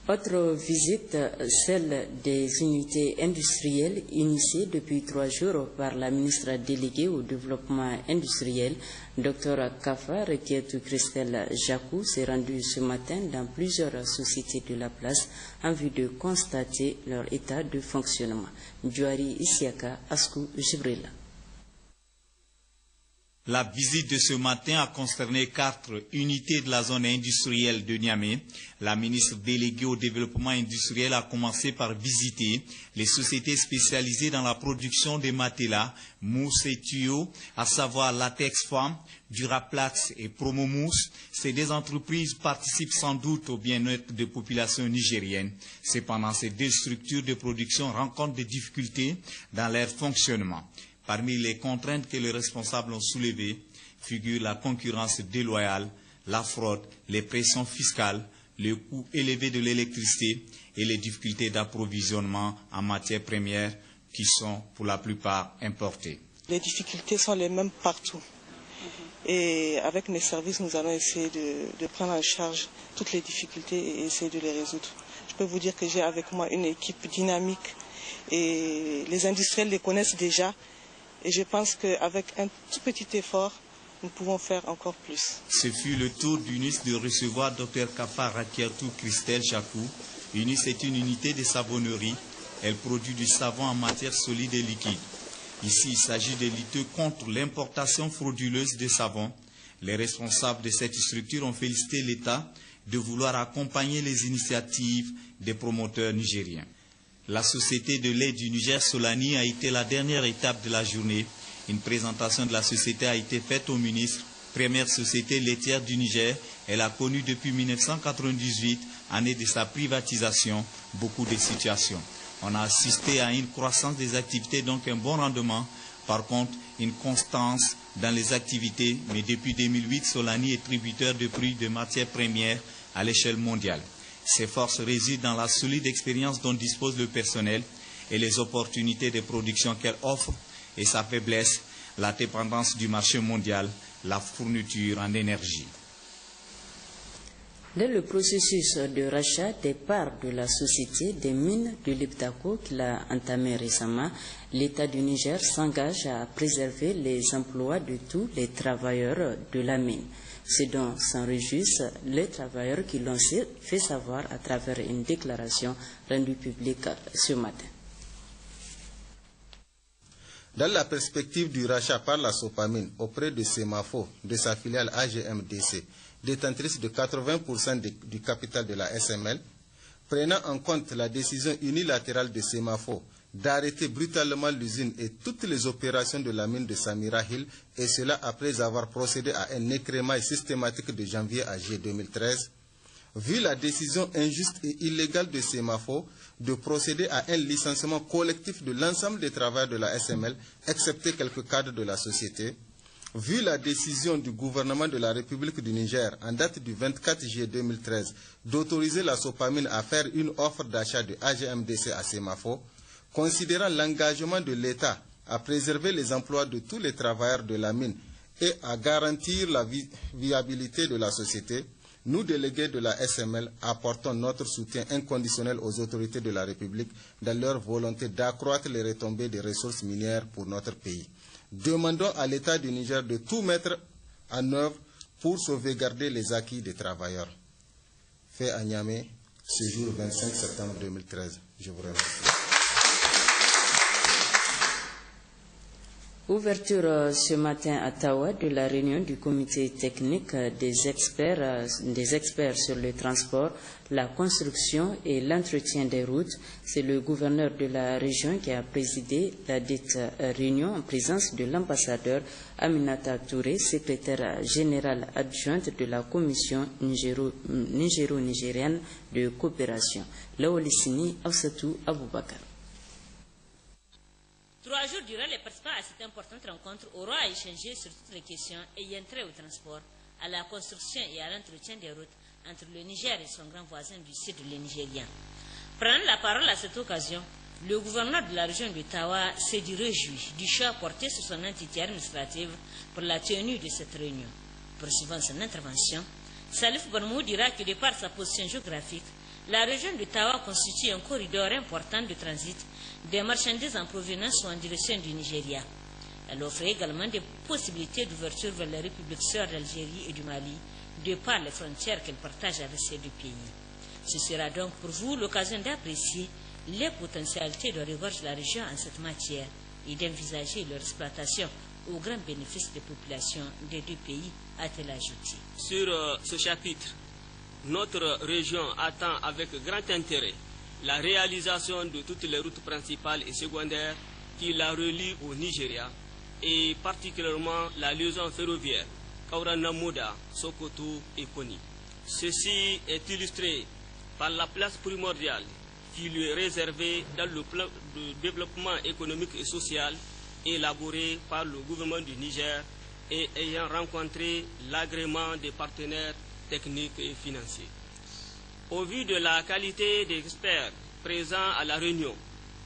Autre visite, celle des unités industrielles initiée depuis 3 jours par la ministre déléguée au développement industriel, Dr Kafa Rekietou Christelle Jacou, s'est rendue ce matin dans plusieurs sociétés de la place en vue de constater leur état de fonctionnement. Djouari Isiaka, Askou Jibrila. La visite de ce matin a concerné 4 unités de la zone industrielle de Niamey. La ministre déléguée au développement industriel a commencé par visiter les sociétés spécialisées dans la production des matelas, mousses et tuyaux, à savoir Latex Farm, Duraplax et Promomousse. Ces deux entreprises participent sans doute au bien-être des populations nigériennes. Cependant, ces 2 structures de production rencontrent des difficultés dans leur fonctionnement. Parmi les contraintes que les responsables ont soulevées figurent la concurrence déloyale, la fraude, les pressions fiscales, le coût élevé de l'électricité et les difficultés d'approvisionnement en matières premières qui sont pour la plupart importées. Les difficultés sont les mêmes partout. Et avec mes services, nous allons essayer de prendre en charge toutes les difficultés et essayer de les résoudre. Je peux vous dire que j'ai avec moi une équipe dynamique et les industriels les connaissent déjà. Et je pense qu'avec un tout petit effort, nous pouvons faire encore plus. Ce fut le tour d'UNIS de recevoir Dr Kafa Rekietou Christelle Jacou. UNIS est une unité de savonnerie. Elle produit du savon en matière solide et liquide. Ici, il s'agit de lutter contre l'importation frauduleuse des savons. Les responsables de cette structure ont félicité l'État de vouloir accompagner les initiatives des promoteurs nigériens. La société de lait du Niger, Solani, a été la dernière étape de la journée. Une présentation de la société a été faite au ministre. Première société laitière du Niger, elle a connu depuis 1998, année de sa privatisation, beaucoup de situations. On a assisté à une croissance des activités, donc un bon rendement. Par contre, une constance dans les activités, mais depuis 2008, Solani est tributaire de prix de matières premières à l'échelle mondiale. Ses forces résident dans la solide expérience dont dispose le personnel et les opportunités de production qu'elle offre et sa faiblesse, la dépendance du marché mondial, la fourniture en énergie. Dans le processus de rachat des parts de la société des mines de l'Iptako qu'il a entamé récemment, l'État du Niger s'engage à préserver les emplois de tous les travailleurs de la mine. C'est dont s'en réjouissent les travailleurs qui l'ont fait savoir à travers une déclaration rendue publique ce matin. Dans la perspective du rachat par la Sopamine auprès de Semafo, de sa filiale AGMDC, détentrice de 80% du capital de la SML, prenant en compte la décision unilatérale de Semafo d'arrêter brutalement l'usine et toutes les opérations de la mine de Samira Hill, et cela après avoir procédé à un écrémage systématique de janvier à juillet 2013, vu la décision injuste et illégale de Semafo de procéder à un licenciement collectif de l'ensemble des travailleurs de la SML, excepté quelques cadres de la société, vu la décision du gouvernement de la République du Niger en date du 24 juillet 2013 d'autoriser la Sopamine à faire une offre d'achat de AGMDC à Semafo, considérant l'engagement de l'État à préserver les emplois de tous les travailleurs de la mine et à garantir la viabilité de la société, nous, délégués de la SML, apportons notre soutien inconditionnel aux autorités de la République dans leur volonté d'accroître les retombées des ressources minières pour notre pays. Demandons à l'État du Niger de tout mettre en œuvre pour sauvegarder les acquis des travailleurs. Fait à Niamey, ce jour 25 septembre 2013. Je vous remercie. Ouverture ce matin à Tawa de la réunion du comité technique des experts sur le transport, la construction et l'entretien des routes. C'est le gouverneur de la région qui a présidé la dite réunion en présence de l'ambassadeur Aminata Touré, secrétaire générale adjointe de la commission nigéro-nigérienne de coopération. Laolissini Aousatou Aboubakar. 3 jours durant, les participants à cette importante rencontre auront à échanger sur toutes les questions ayant trait au transport, à la construction et à l'entretien des routes entre le Niger et son grand voisin du sud, le Nigérien. Prenant la parole à cette occasion, le gouverneur de la région de Tawa s'est dit réjoui du choix porté sur son entité administrative pour la tenue de cette réunion. Poursuivant son intervention, Salif Barmou dira que de par sa position géographique, La région de Tawa constitue un corridor important de transit des marchandises en provenance ou en direction du Nigeria. Elle offre également des possibilités d'ouverture vers les républiques sœurs d'Algérie et du Mali, de par les frontières qu'elle partage avec ces deux pays. Ce sera donc pour vous l'occasion d'apprécier les potentialités de regorge de la région en cette matière et d'envisager leur exploitation au grand bénéfice des populations des deux pays, a-t-elle ajouté. Sur ce chapitre, notre région attend avec grand intérêt la réalisation de toutes les routes principales et secondaires qui la relient au Nigeria, et particulièrement la liaison ferroviaire Kaurana-Moda, Sokoto et Koni. Ceci est illustré par la place primordiale qui lui est réservée dans le plan de développement économique et social élaboré par le gouvernement du Niger et ayant rencontré l'agrément des partenaires techniques et financiers. Au vu de la qualité des experts présents à la réunion,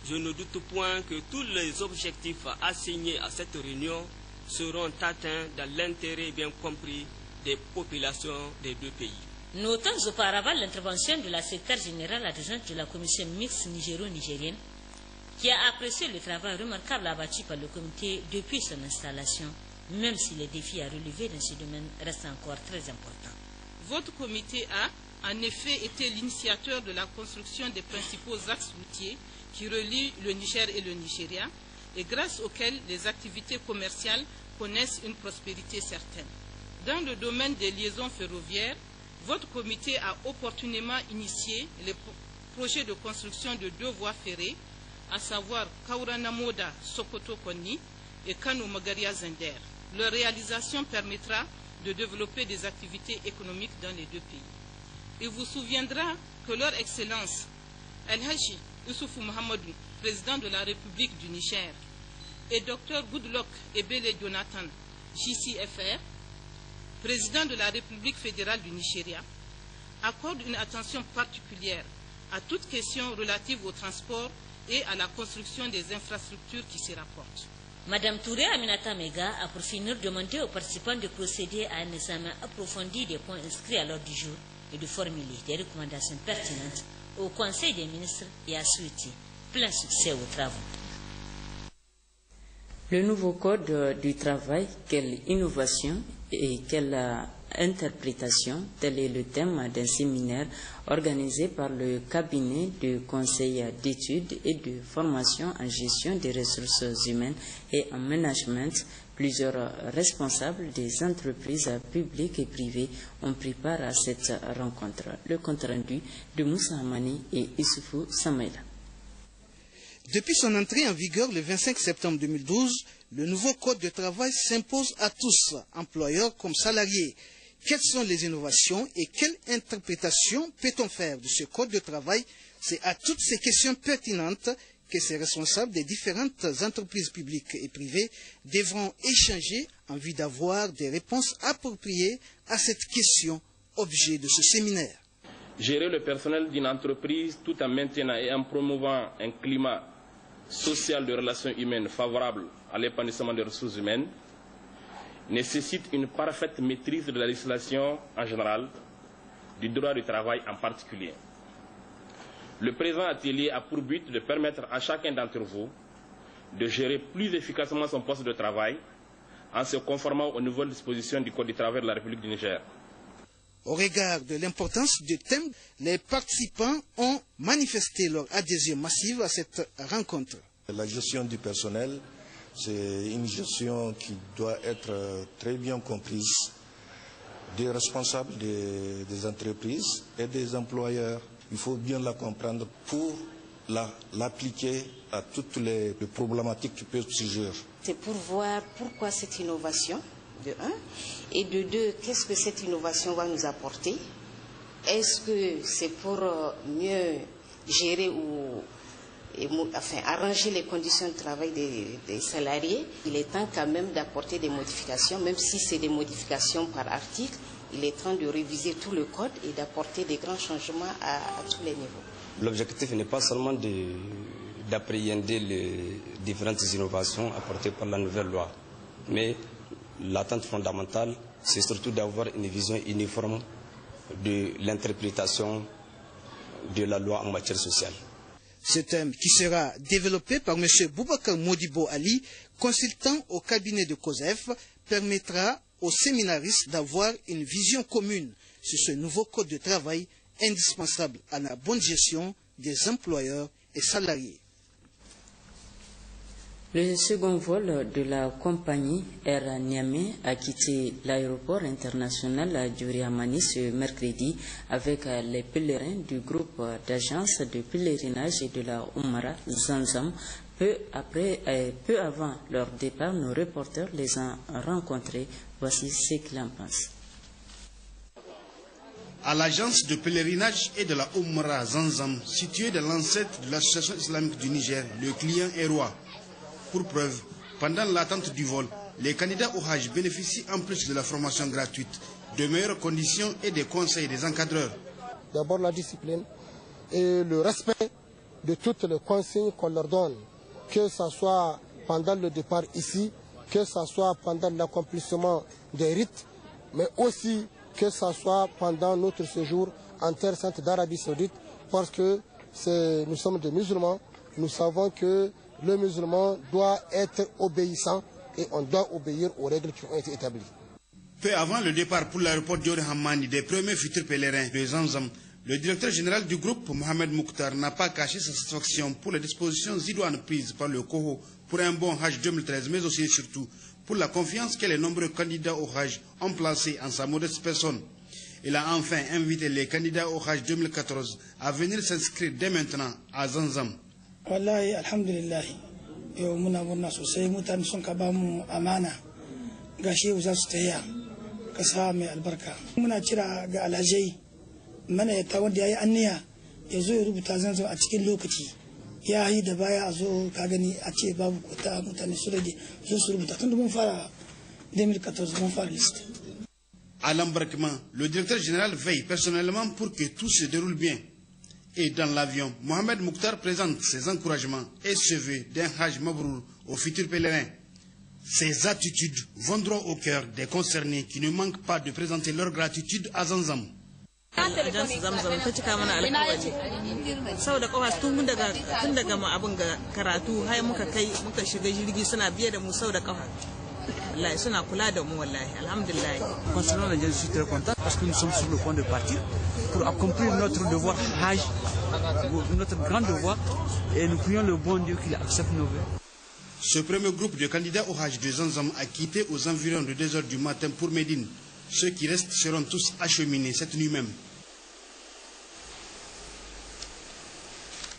je ne doute point que tous les objectifs assignés à cette réunion seront atteints dans l'intérêt bien compris des populations des deux pays. Notons auparavant l'intervention de la secrétaire générale adjointe de la commission mixte nigéro-nigérienne qui a apprécié le travail remarquable abattu par le comité depuis son installation, même si les défis à relever dans ce domaine restent encore très importants. Votre comité a, en effet, été l'initiateur de la construction des principaux axes routiers qui relient le Niger et le Nigeria et grâce auxquels les activités commerciales connaissent une prospérité certaine. Dans le domaine des liaisons ferroviaires, votre comité a opportunément initié les projets de construction de 2 voies ferrées, à savoir Kaurana-Moda, Sokoto-Koni et Kano-Magaria-Zender. Leur réalisation permettra de développer des activités économiques dans les deux pays. Il vous souviendra que leur Excellence, El-Haji Youssoufou Mohamedou, président de la République du Niger, et Dr Goodluck Ebele Jonathan, JCFR, président de la République fédérale du Nigeria, accordent une attention particulière à toute question relative au transport et à la construction des infrastructures qui s'y rapportent. Madame Touré Aminata Mega a pour finir demandé aux participants de procéder à un examen approfondi des points inscrits à l'ordre du jour et de formuler des recommandations pertinentes au Conseil des ministres et a souhaité plein succès aux travaux. Le nouveau code du travail, quelle innovation et quelle interprétation, tel est le thème d'un séminaire organisé par le cabinet de conseil d'études et de formation en gestion des ressources humaines et en management. Plusieurs responsables des entreprises publiques et privées ont pris part à cette rencontre. Le compte rendu de Moussa Hamani et Issoufou Samaïla. Depuis son entrée en vigueur le 25 septembre 2012, le nouveau code de travail s'impose à tous, employeurs comme salariés. Quelles sont les innovations et quelle interprétation peut-on faire de ce code de travail? C'est à toutes ces questions pertinentes que ces responsables des différentes entreprises publiques et privées devront échanger en vue d'avoir des réponses appropriées à cette question, objet de ce séminaire. Gérer le personnel d'une entreprise tout en maintenant et en promouvant un climat social de relations humaines favorable à l'épanouissement des ressources humaines nécessite une parfaite maîtrise de la législation en général, du droit du travail en particulier. Le présent atelier a pour but de permettre à chacun d'entre vous de gérer plus efficacement son poste de travail en se conformant aux nouvelles dispositions du Code du travail de la République du Niger. Au regard de l'importance du thème, les participants ont manifesté leur adhésion massive à cette rencontre. La gestion du personnel, c'est une gestion qui doit être très bien comprise des responsables des entreprises et des employeurs. Il faut bien la comprendre pour l'appliquer à toutes les problématiques qui peuvent surgir. C'est pour voir pourquoi cette innovation, de un, et de deux, qu'est-ce que cette innovation va nous apporter? Est-ce que c'est pour mieux gérer ou arranger les conditions de travail des salariés? Il est temps quand même d'apporter des modifications, même si c'est des modifications par article. Il est temps de réviser tout le code et d'apporter des grands changements à tous les niveaux. L'objectif n'est pas seulement d'appréhender les différentes innovations apportées par la nouvelle loi, mais l'attente fondamentale, c'est surtout d'avoir une vision uniforme de l'interprétation de la loi en matière sociale. Ce thème qui sera développé par M. Boubacar Modibo Ali, consultant au cabinet de COSEF, permettra aux séminaristes d'avoir une vision commune sur ce nouveau code de travail indispensable à la bonne gestion des employeurs et salariés. Le second vol de la compagnie Air Niamey a quitté l'aéroport international du Riamani ce mercredi avec les pèlerins du groupe d'agences de pèlerinage et de la Oumara Zanzam. Peu avant leur départ, nos reporters les ont rencontrés. Voici ce qu'ils en pensent. À l'agence de pèlerinage et de la Oumara Zanzam, située dans l'ancêtre de l'association islamique du Niger, le client est roi. Pour preuve, pendant l'attente du vol, les candidats au Hajj bénéficient en plus de la formation gratuite, de meilleures conditions et des conseils des encadreurs. D'abord la discipline et le respect de toutes les consignes qu'on leur donne, que ce soit pendant le départ ici, que ce soit pendant l'accomplissement des rites, mais aussi que ce soit pendant notre séjour en terre sainte d'Arabie Saoudite, parce que nous sommes des musulmans, nous savons que le musulman doit être obéissant et on doit obéir aux règles qui ont été établies. Peu avant le départ pour l'aéroport Diori Hamani des premiers futurs pèlerins de Zanzam, le directeur général du groupe, Mohamed Mouktar, n'a pas caché sa satisfaction pour les dispositions idoines prises par le COHO pour un bon Hajj 2013, mais aussi et surtout pour la confiance que les nombreux candidats au Hajj ont placée en sa modeste personne. Il a enfin invité les candidats au Hajj 2014 à venir s'inscrire dès maintenant à Zanzam. Wallahi alhamdulillah yau muna murna sosai mutane sun ka ba mu amana ga shehu za su taya kasa mai albarka muna kira ga alhajai mana ya ta wanda yayi anniya ya zo ya rubuta Zanzam a cikin lokaci ya yi da baya a zo ka gani a ce babu kota mutane su rage su rubuta tun da mun fara 2014 mun fara liste. À l'embarquement, le directeur général veille personnellement pour que tout se déroule bien. Et dans l'avion, Mohamed Mouktar présente ses encouragements et ses vœux d'un Hajj Mabrour aux futurs pèlerins. Ces attitudes vont droit au cœur des concernés qui ne manquent pas de présenter leur gratitude à Zanzam. Ajansu Zamzam ta cika mana alƙawari saboda kawas tun daga mu abin ga karatu har muka shiga jirgi suna biye da mu sau da kafa wallahi suna kula da mu wallahi alhamdulillah. Concernant les gens, je suis très content parce que nous sommes sur le point de partir pour accomplir notre devoir Hajj, notre grand devoir, et nous prions le bon Dieu qu'il accepte nos vœux. Ce premier groupe de candidats au Hajj de Zanzam a quitté aux environs de 2 heures du matin pour Médine. Ceux qui restent seront tous acheminés cette nuit même.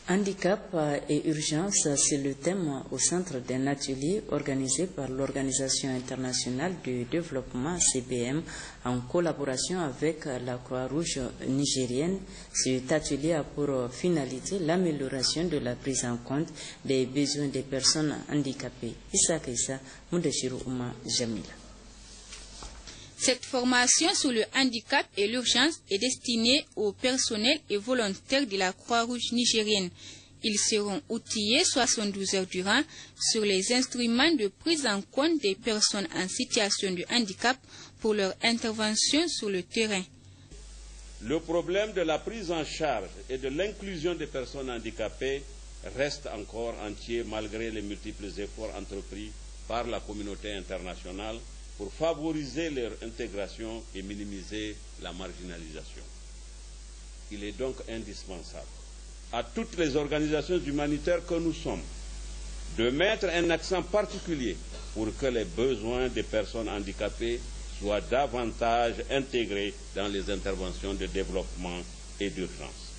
Handicap et urgence, c'est le thème au centre d'un atelier organisé par l'Organisation internationale de développement CBM en collaboration avec la Croix-Rouge nigérienne. Cet atelier a pour finalité l'amélioration de la prise en compte des besoins des personnes handicapées. Issa Kaissa, Moudachirou Ouma Jamila. Cette formation sur le handicap et l'urgence est destinée au personnel et volontaires de la Croix-Rouge nigérienne. Ils seront outillés 72 heures durant sur les instruments de prise en compte des personnes en situation de handicap pour leur intervention sur le terrain. Le problème de la prise en charge et de l'inclusion des personnes handicapées reste encore entier malgré les multiples efforts entrepris par la communauté internationale pour favoriser leur intégration et minimiser la marginalisation. Il est donc indispensable à toutes les organisations humanitaires que nous sommes de mettre un accent particulier pour que les besoins des personnes handicapées soient davantage intégrés dans les interventions de développement et d'urgence.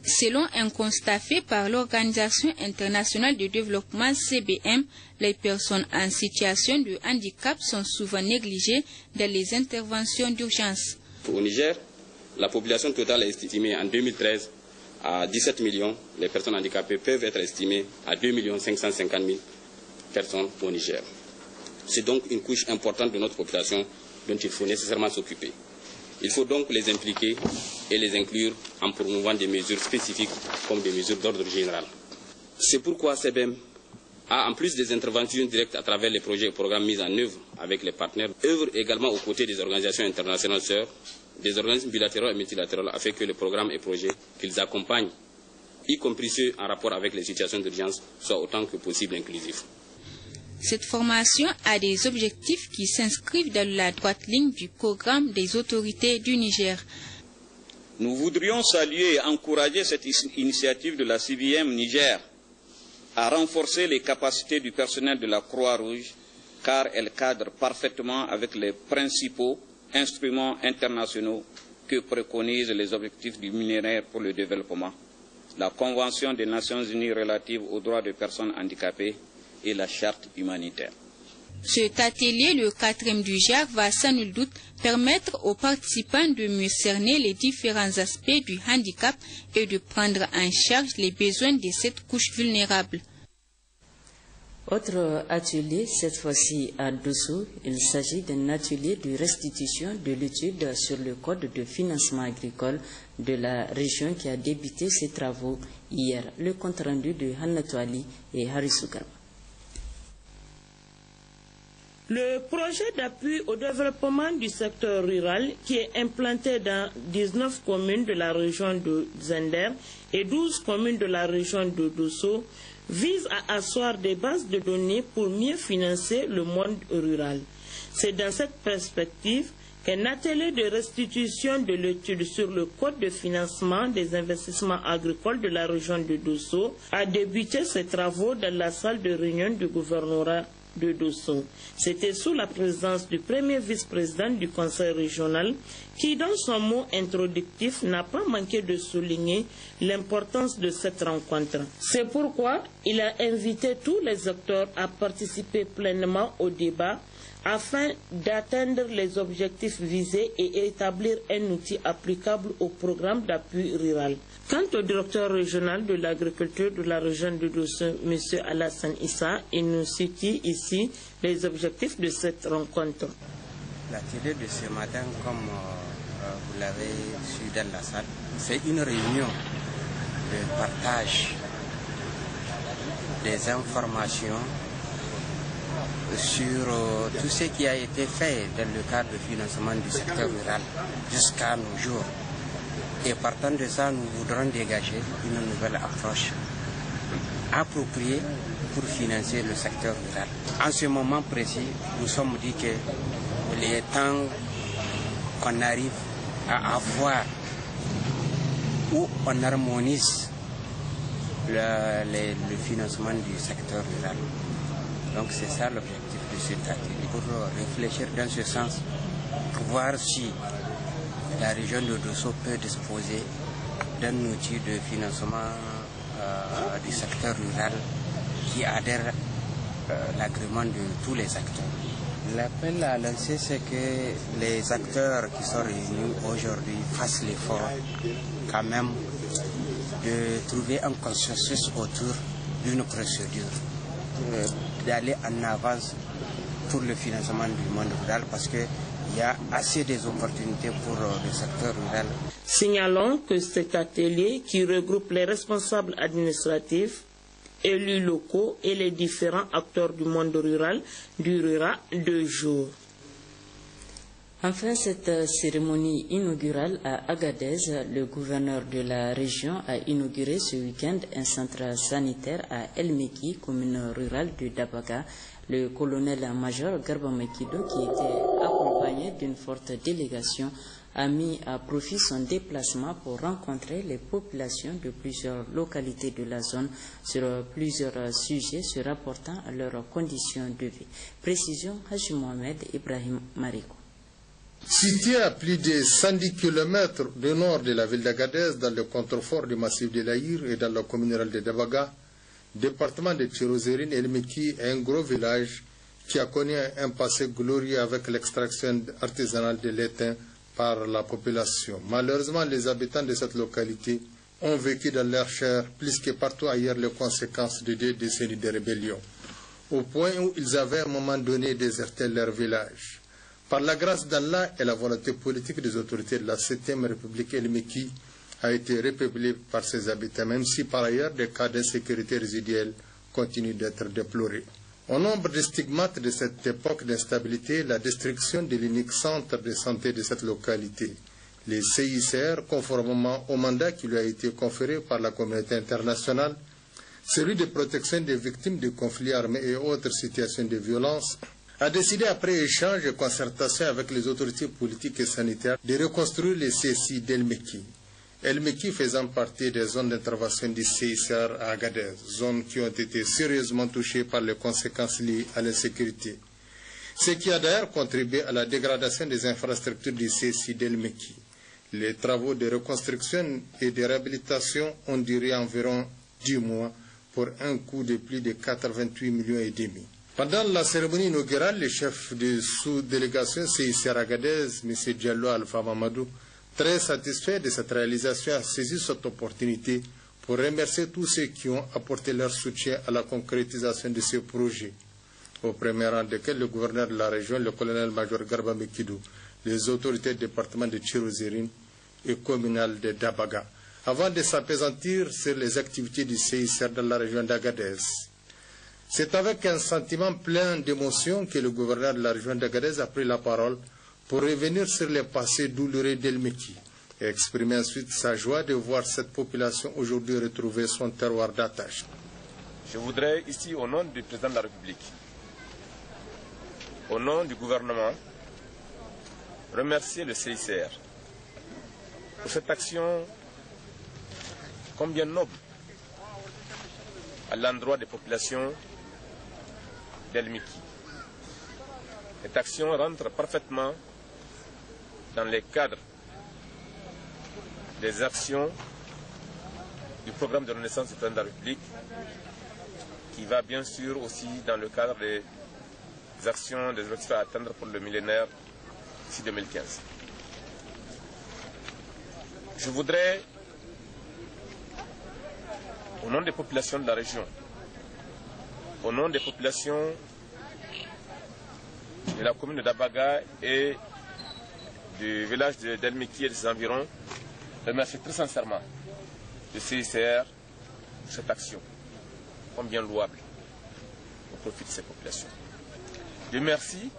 Selon un constat fait par l'Organisation internationale de développement CBM, les personnes en situation de handicap sont souvent négligées dans les interventions d'urgence. Au Niger, la population totale est estimée en 2013 à 17 millions. Les personnes handicapées peuvent être estimées à 2 550 000 personnes au Niger. C'est donc une couche importante de notre population dont il faut nécessairement s'occuper. Il faut donc les impliquer et les inclure en promouvant des mesures spécifiques comme des mesures d'ordre général. C'est pourquoi CBM a, en plus des interventions directes à travers les projets et programmes mis en œuvre avec les partenaires, œuvre également aux côtés des organisations internationales sœurs des organismes bilatéraux et multilatéraux afin que les programmes et projets qu'ils accompagnent, y compris ceux en rapport avec les situations d'urgence, soient autant que possible inclusifs. Cette formation a des objectifs qui s'inscrivent dans la droite ligne du programme des autorités du Niger. Nous voudrions saluer et encourager cette initiative de la CVM Niger à renforcer les capacités du personnel de la Croix-Rouge, car elle cadre parfaitement avec les principaux instruments internationaux que préconisent les objectifs du millénaire pour le développement, la Convention des Nations Unies relative aux droits des personnes handicapées et la Charte humanitaire. Cet atelier, le 4e du JAR, va sans nul doute permettre aux participants de mieux cerner les différents aspects du handicap et de prendre en charge les besoins de cette couche vulnérable. Autre atelier, cette fois-ci à Dosso, il s'agit d'un atelier de restitution de l'étude sur le code de financement agricole de la région qui a débuté ses travaux hier. Le compte rendu de Hannatou Ali et Harissou Garba. Le projet d'appui au développement du secteur rural, qui est implanté dans 19 communes de la région de Zender et 12 communes de la région de Dosso, vise à asseoir des bases de données pour mieux financer le monde rural. C'est dans cette perspective qu'un atelier de restitution de l'étude sur le code de financement des investissements agricoles de la région de Dosso a débuté ses travaux dans la salle de réunion du gouvernorat de Dosso. C'était sous la présidence du premier vice-président du conseil régional qui, dans son mot introductif, n'a pas manqué de souligner l'importance de cette rencontre. C'est pourquoi il a invité tous les acteurs à participer pleinement au débat afin d'atteindre les objectifs visés et établir un outil applicable au programme d'appui rural. Quant au directeur régional de l'agriculture de la région de Dosso, M. Alassane Issa, il nous situe ici les objectifs de cette rencontre. L'atelier de ce matin, comme vous l'avez su dans la salle, c'est une réunion de partage des informations sur tout ce qui a été fait dans le cadre de financement du secteur rural jusqu'à nos jours. Et partant de ça, nous voudrons dégager une nouvelle approche appropriée pour financer le secteur rural. En ce moment précis, nous sommes dit qu'il est temps qu'on arrive à avoir où on harmonise le financement du secteur rural. Donc c'est ça l'objectif de cet atelier, pour réfléchir dans ce sens, pour voir si la région de Dosso peut disposer d'un outil de financement du secteur rural qui adhère à l'agrément de tous les acteurs. L'appel à lancer, c'est que les acteurs qui sont réunis aujourd'hui fassent l'effort quand même de trouver un consensus autour d'une procédure, d'aller en avance pour le financement du monde rural, parce qu'il y a assez des opportunités pour le secteur rural. Signalons que cet atelier, qui regroupe les responsables administratifs, élus locaux et les différents acteurs du monde rural, durera 2 jours. Enfin, cette cérémonie inaugurale à Agadez, le gouverneur de la région a inauguré ce week-end un centre sanitaire à El Meki, commune rurale de Dabaga. Le colonel-major Garba Mekido, qui était accompagné d'une forte délégation, a mis à profit son déplacement pour rencontrer les populations de plusieurs localités de la zone sur plusieurs sujets se rapportant à leurs conditions de vie. Précision, Haji Mohamed Ibrahim Mariko. Situé à plus de 110 km du nord de la ville d'Agadez, dans le contrefort du massif de l'Aïr et dans la commune rurale de Dabaga, département de Tirozérine, El Meki est un gros village qui a connu un passé glorieux avec l'extraction artisanale de l'étain par la population. Malheureusement, les habitants de cette localité ont vécu dans leur chair, plus que partout ailleurs, les conséquences de 2 décennies de rébellion, au point où ils avaient à un moment donné déserté leur village. Par la grâce d'Allah et la volonté politique des autorités de la 7e République, El Meki a été repeuplé par ses habitants, même si par ailleurs des cas d'insécurité résiduelle continuent d'être déplorés. Au nombre des stigmates de cette époque d'instabilité, la destruction de l'unique centre de santé de cette localité, Le CICR, conformément au mandat qui lui a été conféré par la communauté internationale, celui de protection des victimes de conflits armés et autres situations de violence, a décidé, après échange et concertation avec les autorités politiques et sanitaires, de reconstruire les CSI d'El-Mekki. El-Mekki faisant partie des zones d'intervention du CICR à Agadez, zones qui ont été sérieusement touchées par les conséquences liées à l'insécurité. Ce qui a d'ailleurs contribué à la dégradation des infrastructures du CSI d'El-Mekki. Les travaux de reconstruction et de réhabilitation ont duré environ 10 mois pour un coût de plus de 88,5 millions. Pendant la cérémonie inaugurale, le chef de sous-délégation CICR Agadez, M. Diallo Alpha Mamadou, très satisfait de cette réalisation, a saisi cette opportunité pour remercier tous ceux qui ont apporté leur soutien à la concrétisation de ce projet, au premier rang desquels le gouverneur de la région, le colonel-major Garba Mekidou, les autorités du département de Chirozérine et communal de Dabaga, avant de s'appesantir sur les activités du CICR dans la région d'Agadez. C'est avec un sentiment plein d'émotion que le gouverneur de la région d'Agadez a pris la parole pour revenir sur les passés douloureux d'El-Mekki et exprimer ensuite sa joie de voir cette population aujourd'hui retrouver son terroir d'attache. Je voudrais ici, au nom du président de la République, au nom du gouvernement, remercier le CICR pour cette action combien noble à l'endroit des populations d'El-Mekki. Cette action rentre parfaitement dans les cadres des actions du programme de renaissance du président de la République, qui va bien sûr aussi dans le cadre des actions, des objectifs à atteindre pour le millénaire d'ici 2015. Je voudrais, au nom des populations de la région, au nom des populations de la commune de Dabaga et du village d'El-Mekki et de ses environs, remercier très sincèrement le CICR pour cette action, combien louable, au profit de ces populations. Dieu merci,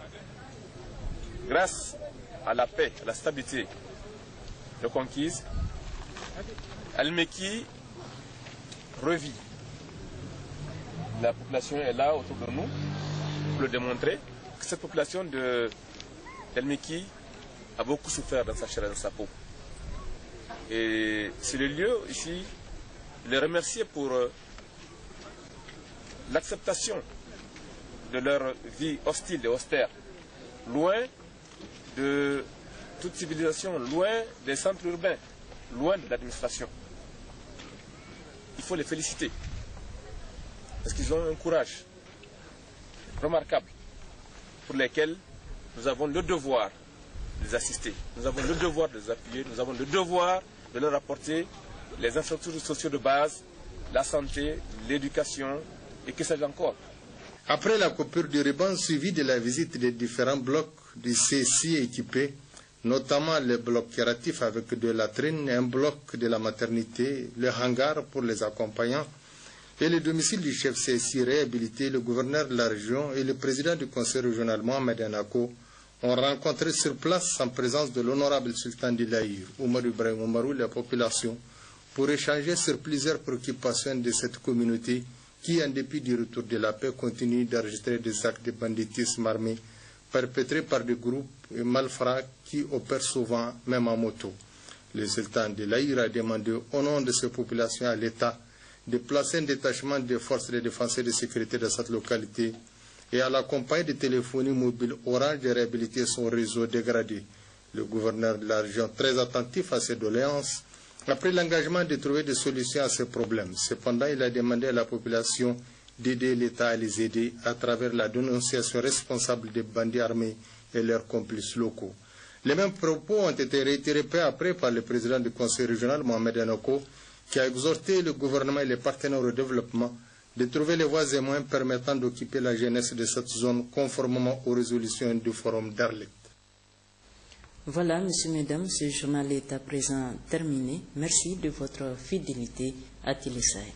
grâce à la paix, à la stabilité reconquise, El-Mekki revit. La population est là autour de nous pour le démontrer que cette population d'El-Mekki a beaucoup souffert dans sa chair et dans sa peau. Et c'est le lieu ici de les remercier pour l'acceptation de leur vie hostile et austère, loin de toute civilisation, loin des centres urbains, loin de l'administration. Il faut les féliciter, parce qu'ils ont un courage remarquable pour lesquels nous avons le devoir de les assister, nous avons le devoir de les appuyer, nous avons le devoir de leur apporter les infrastructures sociales de base, la santé, l'éducation et que sais-je encore. Après la coupure du ruban suivie de la visite des différents blocs du CSI équipés, notamment le bloc curatif avec deux latrines, un bloc de la maternité, le hangar pour les accompagnants et le domicile du chef CSI réhabilité, le gouverneur de la région et le président du conseil régional Mohamed Anako ont rencontré sur place en présence de l'honorable sultan d'Ilaïr, Oumar Ibrahim Oumarou, la population, pour échanger sur plusieurs préoccupations de cette communauté qui, en dépit du retour de la paix, continue d'enregistrer des actes de banditisme armé perpétrés par des groupes malfrats qui opèrent souvent même en moto. Le sultan d'Ilaïr a demandé au nom de ces populations à l'État de placer un détachement des forces de défense et de sécurité dans cette localité et à la compagnie de téléphonie mobile Orange de réhabiliter son réseau dégradé. Le gouverneur de la région, très attentif à ces doléances, a pris l'engagement de trouver des solutions à ces problèmes. Cependant, il a demandé à la population d'aider l'État à les aider à travers la dénonciation responsable des bandits armés et leurs complices locaux. Les mêmes propos ont été réitérés peu après par le président du conseil régional, Mohamed Anoko, qui a exhorté le gouvernement et les partenaires au développement de trouver les voies et moyens permettant d'occuper la jeunesse de cette zone conformément aux résolutions du forum d'Arlit. Voilà, messieurs, mesdames, ce journal est à présent terminé. Merci de votre fidélité à Télé Sahel.